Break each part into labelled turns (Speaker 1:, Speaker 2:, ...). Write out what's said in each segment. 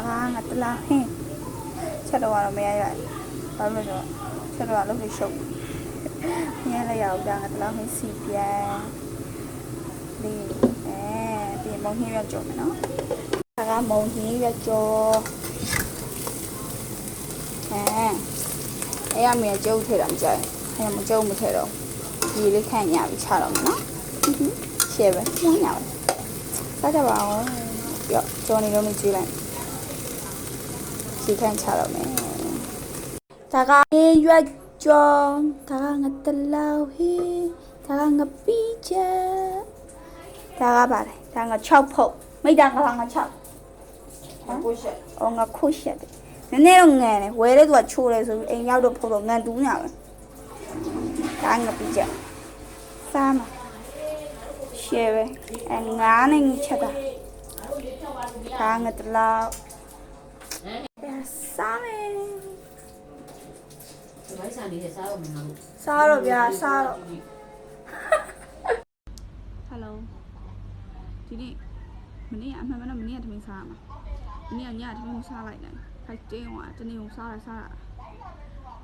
Speaker 1: 다가 나들라 해. 차로와로 매야. 바로죠. 차로와로 비쇼. 얘는 야우다 나들라 해 시피야. 네, 멍히면 좀 너. 다가 멍히면 좀. 애야 매 쪼ထဲတော့မကြိုက်အဲ့မကြုံမထဲတော့ဒီလေးခန့်ညာပြီးချတော့မယ်နော်ရှယ်ပဲညာပဲစားကြပါအောင်ပြောကြော်နေတော့မကြည့်လိုက်ဒီခန့်ချတော့မယ်ဒါကရွက်ကြောဒါကငတလောက်ဟေးဒါကငပီးချက်ဒါကပါတယ်ဒါင6ဖုတ်မိတာကင6ခုရှက်အော်ငခုရှက်နည်းနည်းတော့ငန်တယ်ဝဲတဲ့သူကချိုးတယ်ဆိုပြီးအိမ်ရောက်တော့ဖို့တော့ငန်တူးညာပဲဒါငါပြကြစားမှာရှယ်ပဲငါးနဲ့ချက်တာဒါငါတလောက်စားမယ်
Speaker 2: ဘိုင်းစားနေတဲ့စားတော့မနာဘူး
Speaker 1: စားတော့ဗျာစားတော့ဟယ်လိုဒီနေ့မနေ့အမှန်မှန်တော့မနေ့ကထမင်းစားရမှာမနေ့ကညထမင်းစားလိုက်တယ်ခိုက်တင်းဟွာတနေ့ကစားတာ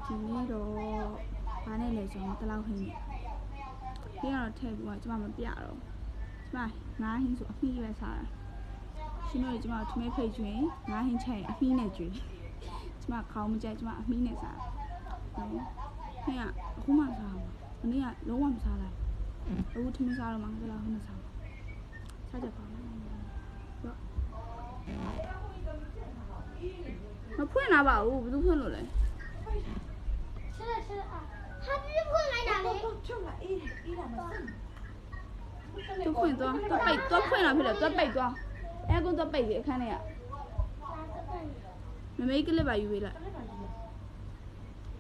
Speaker 1: ဒီနေ့တော့ဘာနဲ့လဲဆိုတော့တလောက်ဟင်းဒီကတော့ထည့်ပြီးတော့ကျမမပြတော့ကျမငားဟင်းဆိုအမီးပဲစားတာရှင်တို့ကျမထမင်းဖိတ်ကျွင်းငားဟင်းချက်ရင်အမီးနဲ့ကျွင်းကျမခေါင်းမကြိုက်ကျမအမီးနဲ့စားဟင်းကအခုမှစားမှာမနေ့ကလုံးဝမစားလိုက်အခုထမင်းစားတော့မှတလောက်ဟင်းနဲ့စားကြပါမယ်မဖွင့်လာပါဘူးဘယ်သူဖွင့်လို့လဲ
Speaker 3: ဟာဒီဖွင့်လိုက်တာလေ
Speaker 1: သူဖွင့်သွားတော့ပိတ်တော့ဖွင့်လာဖြစ်တယ်တော့ပိတ်သွားအဲကုန်းတော့ပိတ်ပြီအခန်းထဲကမမေးကလေးပါယူပေးလိုက်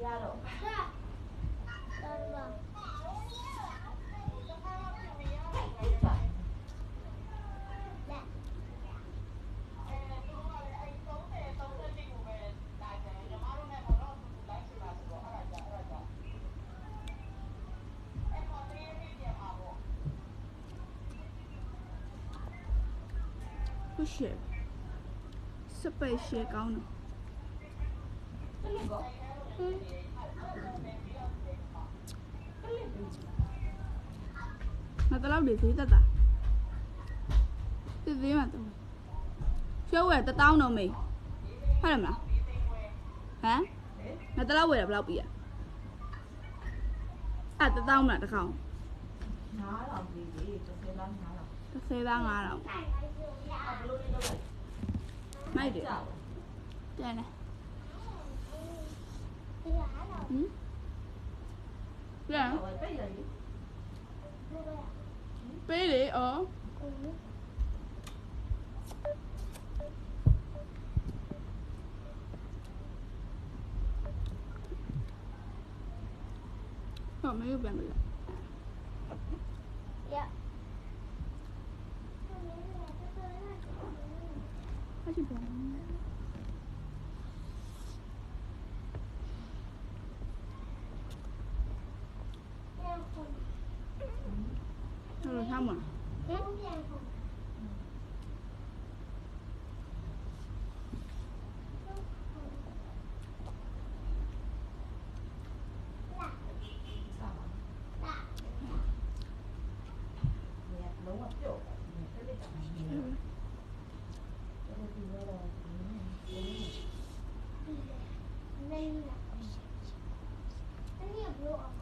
Speaker 3: ရတော့
Speaker 1: 不是，special ကောင်းတယ်ငါတလောက်တွေသေးတတ်တာသေးမှတော့ရှောက်ဝယ်1000တော့မေးဟုတ်တယ်မလားဟမ်ငါတလောက်ဝယ်တယ်ဘယ်လောက်ပြီอ่ะအဲ့1000မလားတစ်ခေါက်
Speaker 2: 9000ပြီလေ30လား9000
Speaker 1: 30လား9000မိုက်တယ်ပြန်လေပြန်ပေးလေအော်ဟောမယူပြန်ပြီ
Speaker 3: ရ
Speaker 1: အချစ်ပါထားမှာ
Speaker 2: လုံးဝပြုတ်တယ်တက်တက်တာနေတယ်
Speaker 3: 没啦，那你也不用。